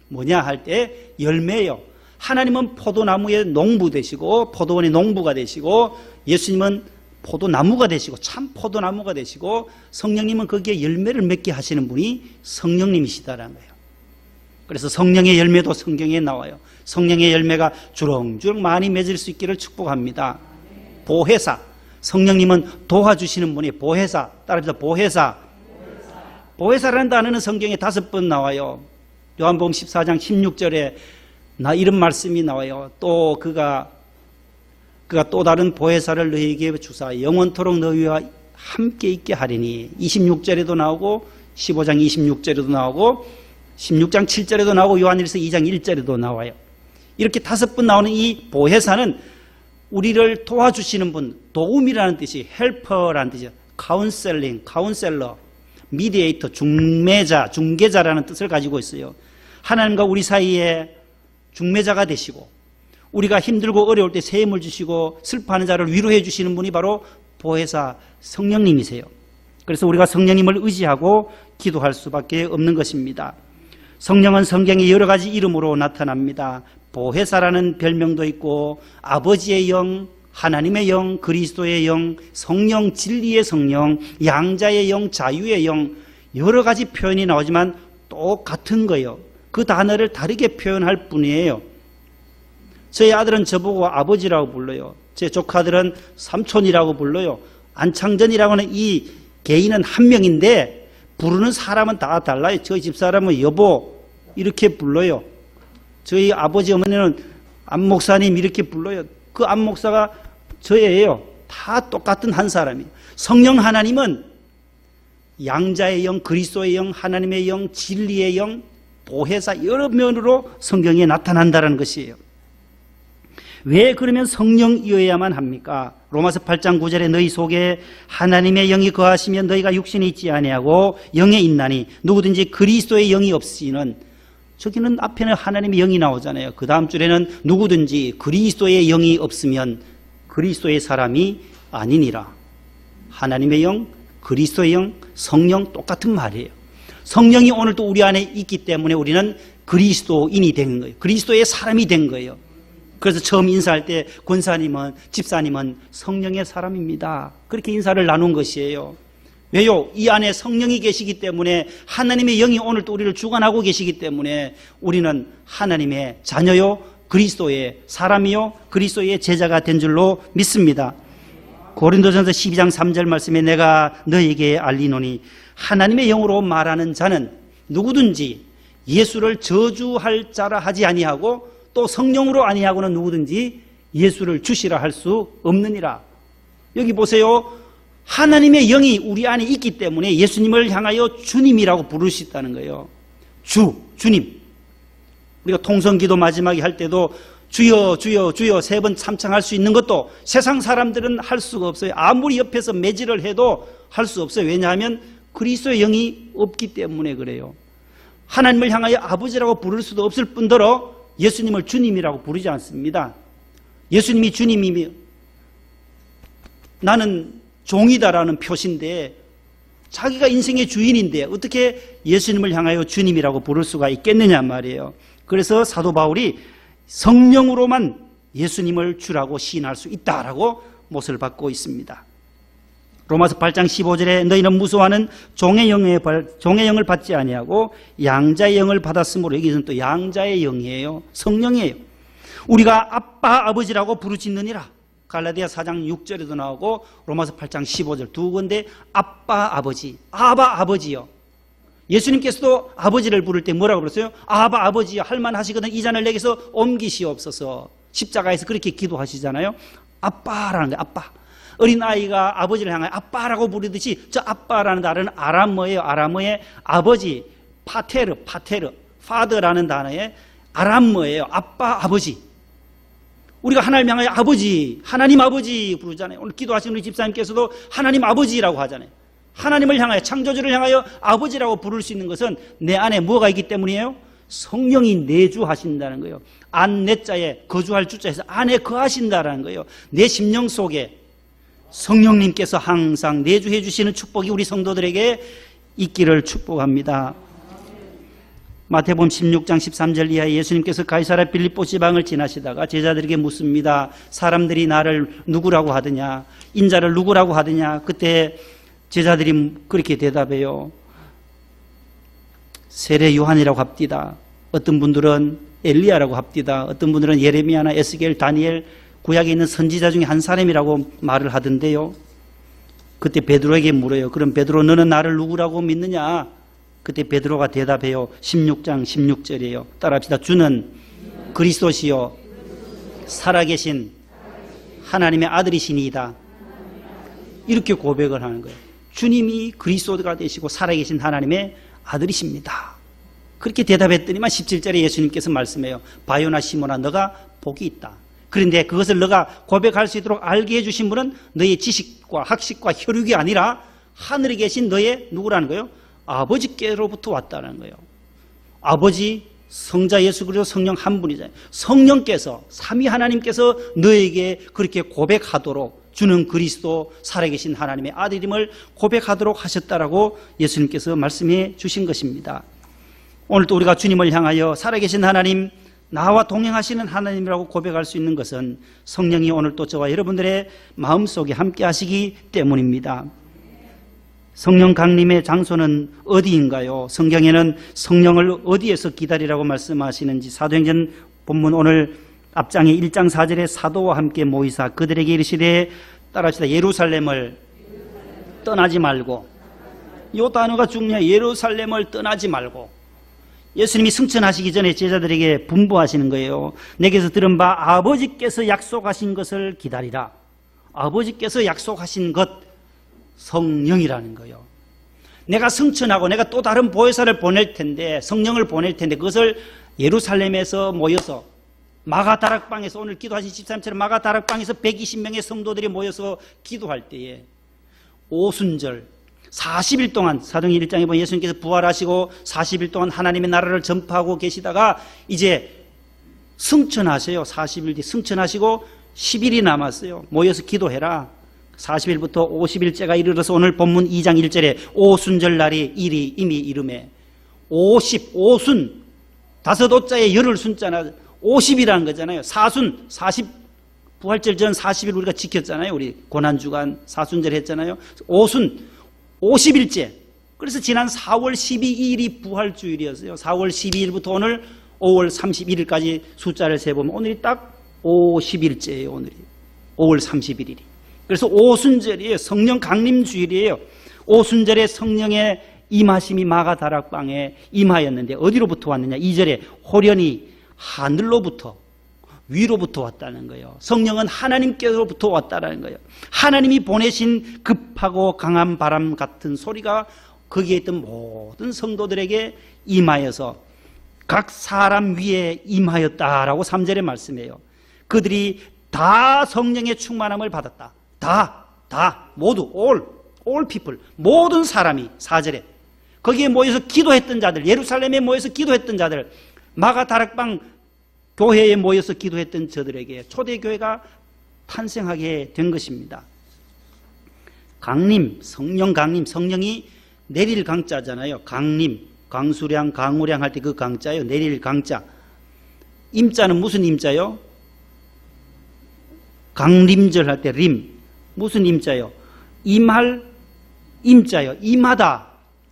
뭐냐 할 때 열매예요. 하나님은 포도나무의 농부 되시고 포도원의 농부가 되시고 예수님은 포도나무가 되시고 참 포도나무가 되시고 성령님은 거기에 열매를 맺게 하시는 분이 성령님이시다라는 거예요. 그래서 성령의 열매도 성경에 나와요. 성령의 열매가 주렁주렁 많이 맺을 수 있기를 축복합니다. 보혜사, 성령님은 도와주시는 분이 보혜사, 따라합시다. 보혜사. 보혜사라는 단어는 성경에 5번 나와요. 요한복음 14장 16절에 이런 말씀이 나와요. 또 그가 또 다른 보혜사를 너희에게 주사 영원토록 너희와 함께 있게 하리니 26절에도 나오고 15장 26절에도 나오고 16장 7절에도 나오고 요한일서 2장 1절에도 나와요. 이렇게 5번 나오는 이 보혜사는 우리를 도와주시는 분, 도움이라는 뜻이 헬퍼라는 뜻이에요. 카운셀러, 미디에이터, 중개자라는 뜻을 가지고 있어요. 하나님과 우리 사이에 중매자가 되시고 우리가 힘들고 어려울 때 새 힘을 주시고 슬퍼하는 자를 위로해 주시는 분이 바로 보혜사 성령님이세요. 그래서 우리가 성령님을 의지하고 기도할 수밖에 없는 것입니다. 성령은 성경에 여러 가지 이름으로 나타납니다. 보혜사라는 별명도 있고 아버지의 영, 하나님의 영, 그리스도의 영, 성령, 진리의 성령, 양자의 영, 자유의 영, 여러 가지 표현이 나오지만 똑같은 거예요. 그 단어를 다르게 표현할 뿐이에요. 저희 아들은 저보고 아버지라고 불러요. 제 조카들은 삼촌이라고 불러요. 안창전이라고 하는 이 개인은 한 명인데 부르는 사람은 다 달라요. 저희 집사람은 여보 이렇게 불러요. 저희 아버지 어머니는 안 목사님 이렇게 불러요. 그 안 목사가 저예요. 다 똑같은 한 사람이에요. 성령 하나님은 양자의 영, 그리스도의 영, 하나님의 영, 진리의 영, 보혜사 여러 면으로 성경에 나타난다는 것이에요. 왜 그러면 성령이어야만 합니까? 로마서 8장 9절에 너희 속에 하나님의 영이 거하시면 너희가 육신이 있지 아니하고 영에 있나니 누구든지 그리스도의 영이 없이는, 저기는 앞에는 하나님의 영이 나오잖아요. 그 다음 줄에는 누구든지 그리스도의 영이 없으면 그리스도의 사람이 아니니라. 하나님의 영, 그리스도의 영, 성령 똑같은 말이에요. 성령이 오늘도 우리 안에 있기 때문에 우리는 그리스도인이 된 거예요. 그리스도의 사람이 된 거예요. 그래서 처음 인사할 때 권사님은, 집사님은 성령의 사람입니다. 그렇게 인사를 나눈 것이에요. 왜요? 이 안에 성령이 계시기 때문에, 하나님의 영이 오늘도 우리를 주관하고 계시기 때문에 우리는 하나님의 자녀요, 그리스도의 사람이요, 그리스도의 제자가 된 줄로 믿습니다. 고린도전서 12장 3절 말씀에 내가 너에게 알리노니 하나님의 영으로 말하는 자는 누구든지 예수를 저주할 자라 하지 아니하고 또 성령으로 아니하고는 누구든지 예수를 주시라 할 수 없느니라. 여기 보세요. 하나님의 영이 우리 안에 있기 때문에 예수님을 향하여 주님이라고 부를 수 있다는 거예요. 주님. 우리가 통성기도 마지막에 할 때도 주여 주여 주여 3번 참청할 수 있는 것도 세상 사람들은 할 수가 없어요. 아무리 옆에서 매질을 해도 할 수 없어요. 왜냐하면 그리스도의 영이 없기 때문에 그래요. 하나님을 향하여 아버지라고 부를 수도 없을 뿐더러 예수님을 주님이라고 부르지 않습니다. 예수님이 주님이며 나는 종이다라는 표시인데, 자기가 인생의 주인인데 어떻게 예수님을 향하여 주님이라고 부를 수가 있겠느냐 말이에요. 그래서 사도 바울이 성령으로만 예수님을 주라고 시인할 수 있다라고 못을 받고 있습니다. 로마서 8장 15절에 너희는 무수하는 종의 영을 받지 아니하고 양자의 영을 받았으므로, 여기서는 또 양자의 영이에요. 성령이에요. 우리가 아빠 아버지라고 부르짖느니라. 갈라디아 4장 6절에도 나오고 로마서 8장 15절 두 군데 아빠 아버지, 아바 아버지요. 예수님께서도 아버지를 부를 때 뭐라고 그랬어요? 아바 아버지요, 할만하시거든 이 잔을 내게서 옮기시옵소서. 십자가에서 그렇게 기도하시잖아요. 아빠라는 거예요. 아빠. 어린아이가 아버지를 향해 아빠라고 부르듯이 저 아빠라는 단어는 아람어예요. 아람어의 아버지, 파테르, 파더라는 단어의 아람어예요. 아빠, 아버지. 우리가 하나님 향하여 아버지, 하나님 아버지 부르잖아요. 오늘 기도하신 우리 집사님께서도 하나님 아버지라고 하잖아요. 하나님을 향하여, 창조주를 향하여 아버지라고 부를 수 있는 것은 내 안에 뭐가 있기 때문이에요? 성령이 내주하신다는 거예요. 안, 내자에 거주할 주자에서 안에 거하신다는 거예요. 내 심령 속에 성령님께서 항상 내주해 주시는 축복이 우리 성도들에게 있기를 축복합니다. 마태복음 16장 13절 이하에 예수님께서 가이사랴 빌립보 지방을 지나시다가 제자들에게 묻습니다. 사람들이 나를 누구라고 하느냐, 인자를 누구라고 하느냐. 그때 제자들이 그렇게 대답해요. 세례 요한이라고 합디다. 어떤 분들은 엘리야라고 합디다. 어떤 분들은 예레미야나 에스겔, 다니엘, 구약에 있는 선지자 중에 한 사람이라고 말을 하던데요. 그때 베드로에게 물어요. 그럼 베드로, 너는 나를 누구라고 믿느냐? 그때 베드로가 대답해요. 16장 16절이에요. 따라합시다. 주는 그리스도시요 살아계신 하나님의 아들이시니이다. 이렇게 고백을 하는 거예요. 주님이 그리스도가 되시고 살아계신 하나님의 아들이십니다. 그렇게 대답했더니만 17절에 예수님께서 말씀해요. 바요나 시몬아, 너가 복이 있다. 그런데 그것을 너가 고백할 수 있도록 알게 해주신 분은 너의 지식과 학식과 혈육이 아니라 하늘에 계신 너의 누구라는 거예요? 아버지께로부터 왔다는 거예요. 아버지, 성자 예수 그리스도, 성령 한 분이잖아요. 성령께서, 삼위 하나님께서 너에게 그렇게 고백하도록, 주는 그리스도 살아계신 하나님의 아들임을 고백하도록 하셨다라고 예수님께서 말씀해 주신 것입니다. 오늘도 우리가 주님을 향하여 살아계신 하나님, 나와 동행하시는 하나님이라고 고백할 수 있는 것은 성령이 오늘도 저와 여러분들의 마음속에 함께 하시기 때문입니다. 성령 강림의 장소는 어디인가요? 성경에는 성령을 어디에서 기다리라고 말씀하시는지, 사도행전 본문 오늘 앞장에 1장 4절에 사도와 함께 모이사 그들에게 이르시되, 따라합시다. 예루살렘을 떠나지 말고. 이 단어가 중요해요. 예루살렘을 떠나지 말고. 예수님이 승천하시기 전에 제자들에게 분부하시는 거예요. 내게서 들은 바 아버지께서 약속하신 것을 기다리라. 아버지께서 약속하신 것, 성령이라는 거예요. 내가 승천하고 내가 또 다른 보혜사를 보낼 텐데, 성령을 보낼 텐데, 그것을 예루살렘에서 모여서 마가다락방에서, 오늘 기도하신 집사님처럼 마가다락방에서 120명의 성도들이 모여서 기도할 때에 오순절 40일 동안, 사도행전 1장에 보면 예수님께서 부활하시고 40일 동안 하나님의 나라를 전파하고 계시다가 이제 승천하세요. 40일 뒤 승천하시고 10일이 남았어요. 모여서 기도해라. 40일부터 50일째가 이르러서 오늘 본문 2장 1절에 오순절 날이 일이 이미 이름에 50, 다섯 오자에 열을 순자나 50이라는 거잖아요. 사순, 40, 부활절 전 40일 우리가 지켰잖아요. 우리 고난주간 사순절 했잖아요. 오순, 50일째. 그래서 지난 4월 12일이 부활주일이었어요. 4월 12일부터 오늘 5월 31일까지 숫자를 세보면 오늘이 딱 50일째예요. 오늘이 5월 31일이. 그래서 오순절이에요. 성령 강림주일이에요. 오순절에 성령의 임하심이 마가다락방에 임하였는데 어디로부터 왔느냐? 2절에 호련히 하늘로부터 위로부터 왔다는 거예요. 성령은 하나님께로부터 왔다는 거예요. 하나님이 보내신 급하고 강한 바람 같은 소리가 거기에 있던 모든 성도들에게 임하여서 각 사람 위에 임하였다라고 3절에 말씀해요. 그들이 다 성령의 충만함을 받았다. 다 모두 all people, 모든 사람이 4절에 거기에 모여서 기도했던 자들, 예루살렘에 모여서 기도했던 자들, 마가다락방 교회에 모여서 기도했던 저들에게 초대교회가 탄생하게 된 것입니다. 강림, 성령 강림, 성령이 내릴 강자잖아요. 강림, 강수량, 강우량 할 때 그 강자예요. 내릴 강자. 임자는 무슨 임자요? 강림절 할 때 림. 무슨 임자요? 임할 임자요. 임하다,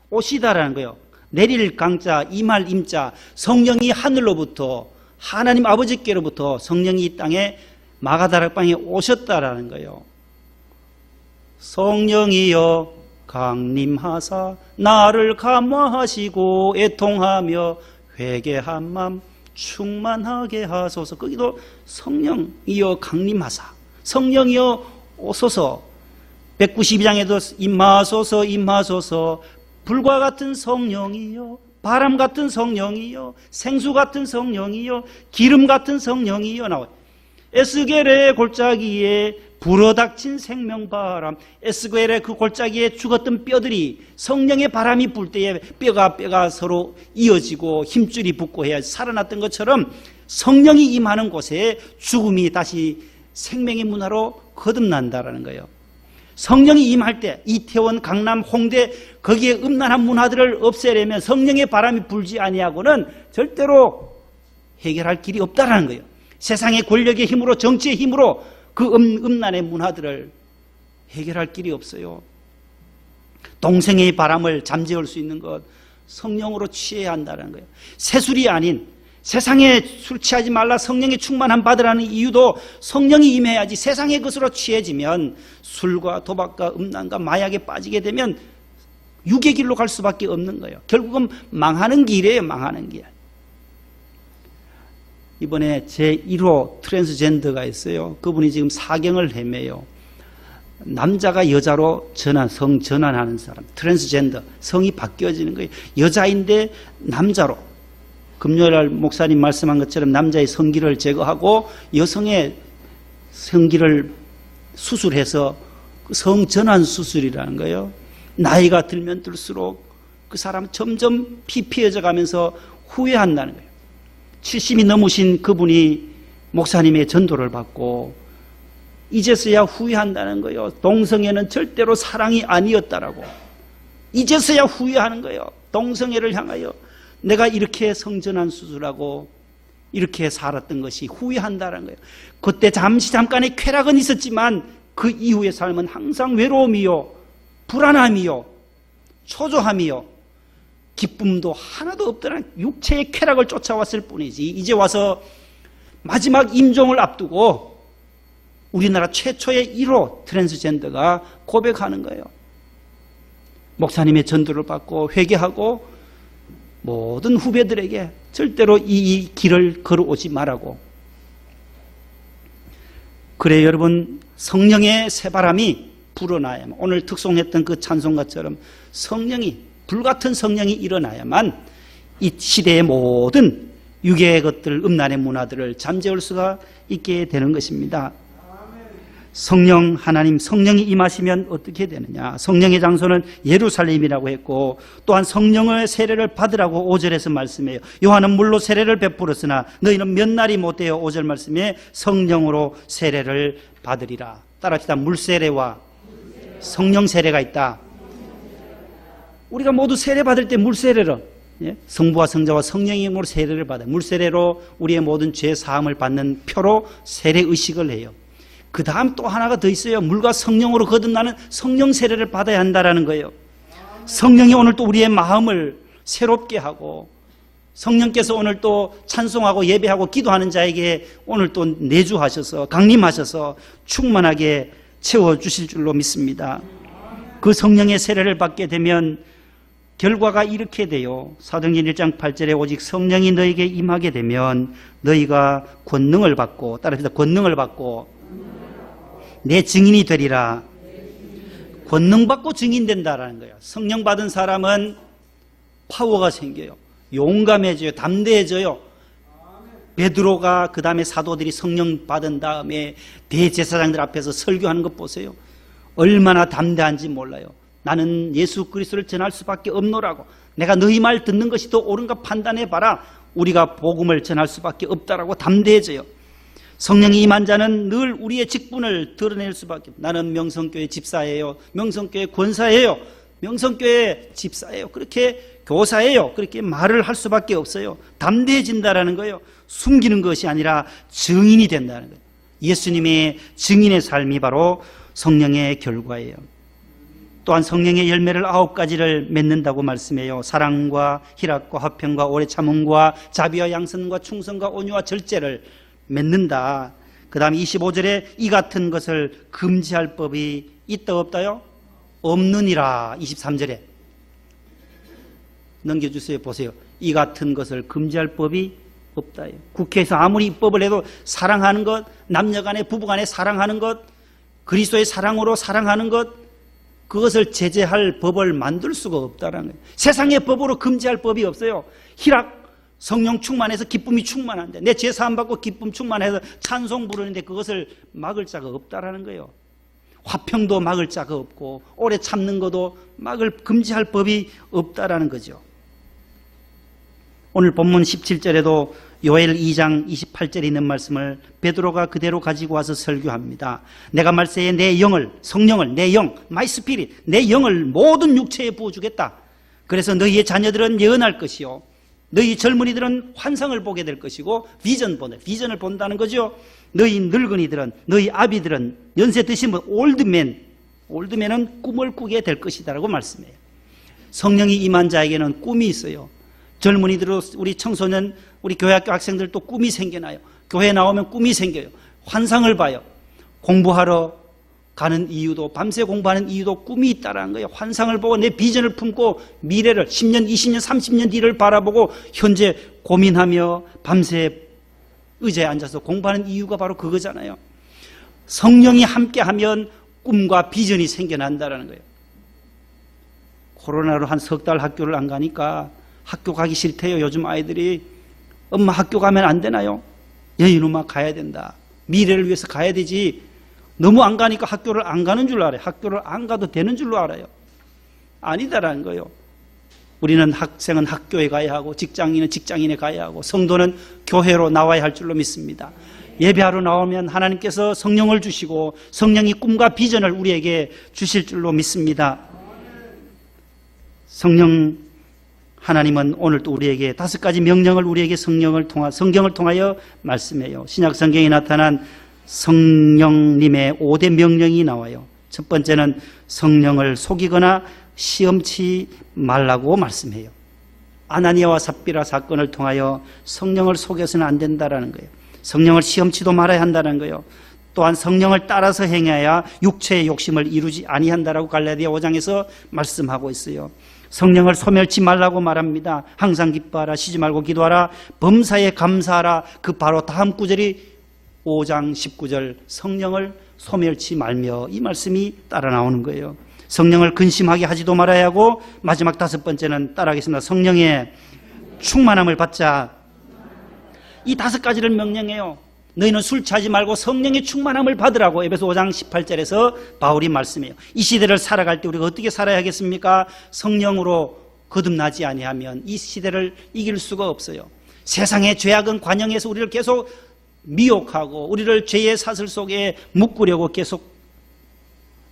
오시다라는 거예요. 내릴 강자, 임할 임자. 성령이 하늘로부터, 하나님 아버지께로부터 성령이 이 땅에 마가다락방에 오셨다라는 거예요. 성령이여 강림하사 나를 감화하시고 애통하며 회개한 맘 충만하게 하소서. 거기도 성령이여 강림하사, 성령이여 오소서. 192장에도 임하소서 임하소서. 불과 같은 성령이여, 바람 같은 성령이여, 생수 같은 성령이여, 기름 같은 성령이여 나와요. 에스겔의 골짜기에 불어닥친 생명바람, 에스겔의 그 골짜기에 죽었던 뼈들이 성령의 바람이 불 때에 뼈가 서로 이어지고 힘줄이 붙고 해야 살아났던 것처럼 성령이 임하는 곳에 죽음이 다시 생명의 문화로 거듭난다라는 거예요. 성령이 임할 때 이태원, 강남, 홍대 거기에 음란한 문화들을 없애려면 성령의 바람이 불지 아니하고는 절대로 해결할 길이 없다라는 거예요. 세상의 권력의 힘으로, 정치의 힘으로 그 음란의 문화들을 해결할 길이 없어요. 동성애의 바람을 잠재울 수 있는 것, 성령으로 취해야 한다는 거예요. 새술이 아닌, 세상에 술 취하지 말라, 성령의 충만함 받으라는 이유도 성령이 임해야지. 세상의 것으로 취해지면 술과 도박과 음란과 마약에 빠지게 되면 육의 길로 갈 수밖에 없는 거예요. 결국은 망하는 길이에요. 망하는 길. 이번에 제1호 트랜스젠더가 있어요. 그분이 지금 사경을 헤매요. 남자가 여자로 성 전환하는 사람, 트랜스젠더, 성이 바뀌어지는 거예요. 여자인데 남자로. 금요일날 목사님 말씀한 것처럼 남자의 성기를 제거하고 여성의 성기를 수술해서 성전환 수술이라는 거예요. 나이가 들면 들수록 그 사람은 점점 피폐해져 가면서 후회한다는 거예요. 70이 넘으신 그분이 목사님의 전도를 받고 이제서야 후회한다는 거예요. 동성애는 절대로 사랑이 아니었다라고. 이제서야 후회하는 거예요. 동성애를 향하여 내가 이렇게 성전환 수술하고 이렇게 살았던 것이 후회한다는 거예요. 그때 잠깐의 쾌락은 있었지만 그 이후의 삶은 항상 외로움이요, 불안함이요, 초조함이요, 기쁨도 하나도 없더란 육체의 쾌락을 쫓아왔을 뿐이지. 이제 와서 마지막 임종을 앞두고 우리나라 최초의 1호 트랜스젠더가 고백하는 거예요. 목사님의 전도를 받고 회개하고 모든 후배들에게 절대로 이 길을 걸어오지 말라고. 그래 여러분, 성령의 새바람이 불어나야만, 오늘 특송했던 그 찬송가처럼 성령이, 불같은 성령이 일어나야만 이 시대의 모든 유괴의 것들, 음란의 문화들을 잠재울 수가 있게 되는 것입니다. 성령, 하나님, 성령이 임하시면 어떻게 되느냐? 성령의 장소는 예루살렘이라고 했고, 또한 성령의 세례를 받으라고 5절에서 말씀해요. 요한은 물로 세례를 베풀었으나 너희는 몇 날이 못되어 5절 말씀에 성령으로 세례를 받으리라. 따라합시다. 물세례와 성령 세례가 있다. 우리가 모두 세례 받을 때 물세례로, 성부와 성자와 성령의 이름으로 세례를 받아요. 물세례로 우리의 모든 죄 사함을 받는 표로 세례 의식을 해요. 그 다음 또 하나가 더 있어요. 물과 성령으로 거듭나는 성령 세례를 받아야 한다는 거예요. 성령이 오늘 또 우리의 마음을 새롭게 하고, 성령께서 오늘 또 찬송하고 예배하고 기도하는 자에게 오늘 또 내주하셔서, 강림하셔서 충만하게 채워주실 줄로 믿습니다. 그 성령의 세례를 받게 되면 결과가 이렇게 돼요. 사도행전 1장 8절에 오직 성령이 너에게 임하게 되면 너희가 권능을 받고, 따라합시다. 권능을 받고 내 증인이 되리라. 권능 받고 증인된다라는 거예요. 성령 받은 사람은 파워가 생겨요. 용감해져요. 담대해져요. 베드로가 그 다음에 사도들이 성령 받은 다음에 대제사장들 앞에서 설교하는 것 보세요. 얼마나 담대한지 몰라요. 나는 예수 그리스도를 전할 수밖에 없노라고. 내가 너희 말 듣는 것이 더 옳은가 판단해봐라. 우리가 복음을 전할 수밖에 없다라고 담대해져요. 성령이 임한 자는 늘 우리의 직분을 드러낼 수밖에. 나는 명성교회 집사예요. 명성교회 권사예요. 명성교회 집사예요. 그렇게 교사예요. 그렇게 말을 할 수밖에 없어요. 담대해진다라는 거예요. 숨기는 것이 아니라 증인이 된다는 거예요. 예수님의 증인의 삶이 바로 성령의 결과예요. 또한 성령의 열매를 9가지를 맺는다고 말씀해요. 사랑과 희락과 화평과 오래 참음과 자비와 양선과 충성과 온유와 절제를 맺는다. 그 다음 25절에 이 같은 것을 금지할 법이 있다 없다요? 없느니라. 23절에 넘겨주세요. 보세요. 이 같은 것을 금지할 법이 없다요. 국회에서 아무리 입법을 해도 사랑하는 것, 남녀간에 부부간에 사랑하는 것, 그리스도의 사랑으로 사랑하는 것, 그것을 제재할 법을 만들 수가 없다라는 거예요. 세상의 법으로 금지할 법이 없어요. 희락, 성령 충만해서 기쁨이 충만한데, 내 죄 사함 받고 기쁨 충만해서 찬송 부르는데 그것을 막을 자가 없다라는 거예요. 화평도 막을 자가 없고 오래 참는 것도 금지할 법이 없다라는 거죠. 오늘 본문 17절에도 요엘 2장 28절에 있는 말씀을 베드로가 그대로 가지고 와서 설교합니다. 내가 말세에 내 영을, 성령을, 내 영, my spirit, 내 영을 모든 육체에 부어주겠다. 그래서 너희의 자녀들은 예언할 것이요, 너희 젊은이들은 환상을 보게 될 것이고, 비전을 본다는 거죠. 너희 늙은이들은, 너희 아비들은, 연세 드신 분, 올드맨은 꿈을 꾸게 될 것이다 라고 말씀해요. 성령이 임한 자에게는 꿈이 있어요. 젊은이들, 우리 청소년, 우리 교회학교 학생들도 꿈이 생겨나요. 교회 나오면 꿈이 생겨요. 환상을 봐요. 공부하러 가는 이유도, 밤새 공부하는 이유도 꿈이 있다는 거예요. 환상을 보고 내 비전을 품고 미래를 10년, 20년, 30년 뒤를 바라보고 현재 고민하며 밤새 의자에 앉아서 공부하는 이유가 바로 그거잖아요. 성령이 함께하면 꿈과 비전이 생겨난다는 거예요. 코로나로 한 석 달 학교를 안 가니까 학교 가기 싫대요. 요즘 아이들이. 엄마 학교 가면 안 되나요? 이놈아 가야 된다. 미래를 위해서 가야 되지. 너무 안 가니까 학교를 안 가는 줄 알아요. 학교를 안 가도 되는 줄로 알아요. 아니다라는 거예요. 우리는 학생은 학교에 가야 하고, 직장인은 직장인에 가야 하고, 성도는 교회로 나와야 할 줄로 믿습니다. 예배하러 나오면 하나님께서 성령을 주시고 성령이 꿈과 비전을 우리에게 주실 줄로 믿습니다. 성령 하나님은 오늘 또 우리에게 5가지 명령을 우리에게 성경을 통하여 말씀해요. 신약 성경에 나타난 성령님의 5대 명령이 나와요. 첫 번째는 성령을 속이거나 시험치 말라고 말씀해요. 아나니아와 삽비라 사건을 통하여 성령을 속여서는 안 된다라는 거예요. 성령을 시험치도 말아야 한다는 거예요. 또한 성령을 따라서 행해야 육체의 욕심을 이루지 아니한다라고 갈라디아 5장에서 말씀하고 있어요. 성령을 소멸치 말라고 말합니다. 항상 기뻐하라, 쉬지 말고 기도하라, 범사에 감사하라. 그 바로 다음 구절이 5장 19절 성령을 소멸치 말며, 이 말씀이 따라 나오는 거예요. 성령을 근심하게 하지도 말아야 하고, 마지막 5번째는 따라하겠습니다. 성령의 충만함을 받자. 이 5가지를 명령해요. 너희는 술 취하지 말고 성령의 충만함을 받으라고 에베소 5장 18절에서 바울이 말씀해요. 이 시대를 살아갈 때 우리가 어떻게 살아야 하겠습니까? 성령으로 거듭나지 아니하면 이 시대를 이길 수가 없어요. 세상의 죄악은 관영해서 우리를 계속 미혹하고 우리를 죄의 사슬 속에 묶으려고 계속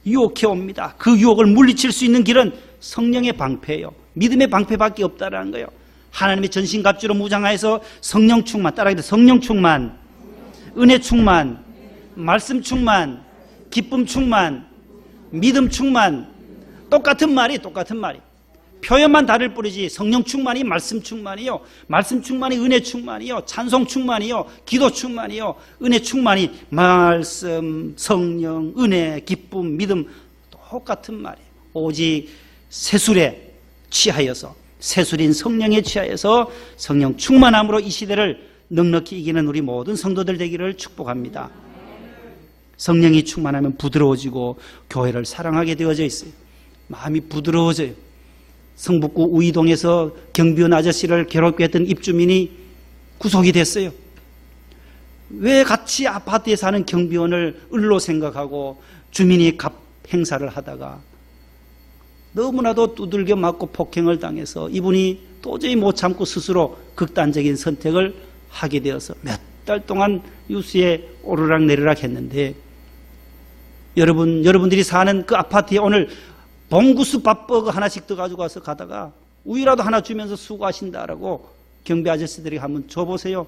유혹해 옵니다. 그 유혹을 물리칠 수 있는 길은 성령의 방패예요. 믿음의 방패밖에 없다라는 거예요. 하나님의 전신갑주로 무장하여서 성령 충만, 따라하기도 성령 충만, 은혜 충만, 말씀 충만, 기쁨 충만, 믿음 충만. 똑같은 말이 표현만 다를 뿐이지 성령 충만이 말씀 충만이요, 말씀 충만이 은혜 충만이요, 찬송 충만이요, 기도 충만이요, 은혜 충만이 말씀, 성령, 은혜, 기쁨, 믿음 똑같은 말이에요. 오직 세술에 취하여서, 세술인 성령에 취하여서 성령 충만함으로 이 시대를 넉넉히 이기는 우리 모든 성도들 되기를 축복합니다. 성령이 충만하면 부드러워지고 교회를 사랑하게 되어져 있어요. 마음이 부드러워져요. 성북구 우이동에서 경비원 아저씨를 괴롭게 했던 입주민이 구속이 됐어요. 왜 같이 아파트에 사는 경비원을 을로 생각하고 주민이 갑 행사를 하다가 너무나도 두들겨 맞고 폭행을 당해서 이분이 도저히 못 참고 스스로 극단적인 선택을 하게 되어서 몇 달 동안 유수에 오르락 내리락 했는데, 여러분들이 사는 그 아파트에 오늘 봉구수 밥버거 하나씩 더 가지고 와서 가다가 우유라도 하나 주면서 수고하신다라고 경비 아저씨들이 한번 줘보세요.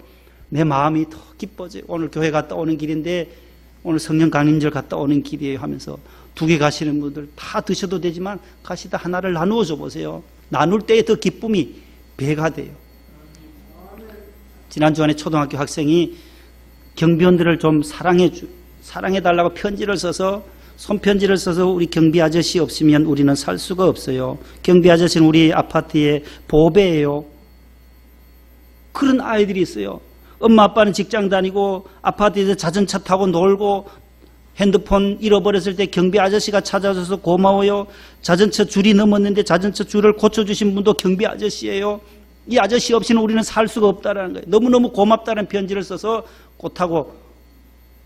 내 마음이 더 기뻐져요. 오늘 교회 갔다 오는 길인데, 오늘 성령 강림절 갔다 오는 길이에요 하면서 2개 가시는 분들 다 드셔도 되지만 가시다 하나를 나누어 줘 보세요. 나눌 때에 더 기쁨이 배가 돼요. 지난주 안에 초등학교 학생이 경비원들을 좀 사랑해달라고 편지를 써서, 손편지를 써서 우리 경비 아저씨 없으면 우리는 살 수가 없어요. 경비 아저씨는 우리 아파트의 보배예요. 그런 아이들이 있어요. 엄마 아빠는 직장 다니고 아파트에서 자전차 타고 놀고 핸드폰 잃어버렸을 때 경비 아저씨가 찾아줘서 고마워요. 자전차 줄이 넘었는데 자전차 줄을 고쳐주신 분도 경비 아저씨예요. 이 아저씨 없이는 우리는 살 수가 없다라는 거예요. 너무너무 고맙다는 편지를 써서 꽃하고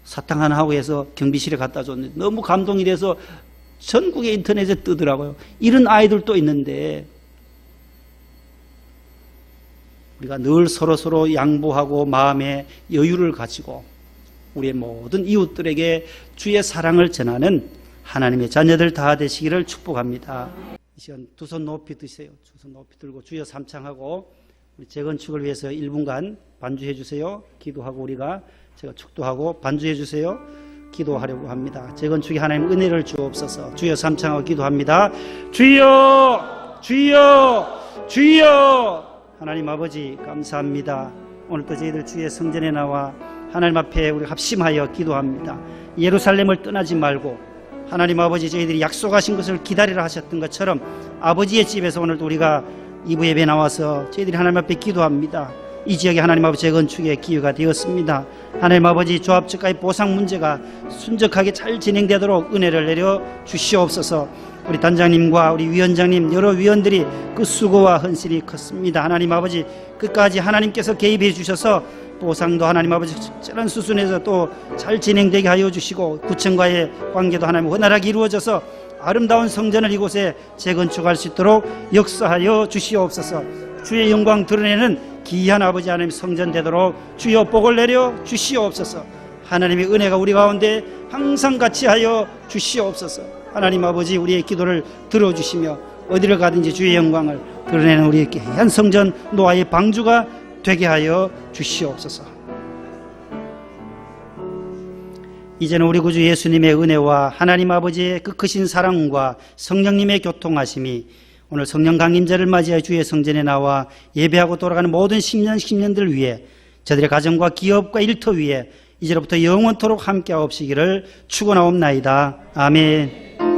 사탕 하나 하고 해서 경비실에 갖다 줬는데 너무 감동이 돼서 전국의 인터넷에 뜨더라고요. 이런 아이들도 있는데, 우리가 늘 서로 양보하고 마음의 여유를 가지고 우리의 모든 이웃들에게 주의 사랑을 전하는 하나님의 자녀들 다 되시기를 축복합니다. 이 시간 두 손 높이 드세요. 두 손 높이 들고 주여 삼창하고 우리 재건축을 위해서 1분간 반주해 주세요. 기도하고 우리가 제가 축도하고 반주해 주세요. 기도하려고 합니다. 재건축에 하나님 은혜를 주옵소서. 주여 삼창하고 기도합니다. 주여, 주여, 주여. 하나님 아버지 감사합니다. 오늘도 저희들 주의 성전에 나와 하나님 앞에 우리 합심하여 기도합니다. 예루살렘을 떠나지 말고 하나님 아버지 저희들이 약속하신 것을 기다리라 하셨던 것처럼 아버지의 집에서 오늘도 우리가 2부 예배 나와서 저희들이 하나님 앞에 기도합니다. 이 지역에 하나님 아버지 재건축의 기회가 되었습니다. 하나님 아버지 조합측과의 보상 문제가 순적하게 잘 진행되도록 은혜를 내려 주시옵소서. 우리 단장님과 우리 위원장님 여러 위원들이 그 수고와 헌신이 컸습니다. 하나님 아버지 끝까지 하나님께서 개입해 주셔서 보상도 하나님 아버지 적절한 수순에서 또 잘 진행되게 하여 주시고 구청과의 관계도 하나님 원활하게 이루어져서 아름다운 성전을 이곳에 재건축할 수 있도록 역사하여 주시옵소서. 주의 영광 드러내는 기이한 아버지 하나님 성전 되도록 주여 복을 내려 주시옵소서. 하나님의 은혜가 우리 가운데 항상 같이 하여 주시옵소서. 하나님 아버지 우리의 기도를 들어주시며 어디를 가든지 주의 영광을 드러내는 우리의 귀한 성전 노아의 방주가 되게 하여 주시옵소서. 이제는 우리 구주 예수님의 은혜와 하나님 아버지의 그 크신 사랑과 성령님의 교통하심이 오늘 성령 강림절을 맞이하여 주의 성전에 나와 예배하고 돌아가는 모든 10년들 위해 저들의 가정과 기업과 일터 위에 이제로부터 영원토록 함께하옵시기를 축원하옵나이다. 아멘.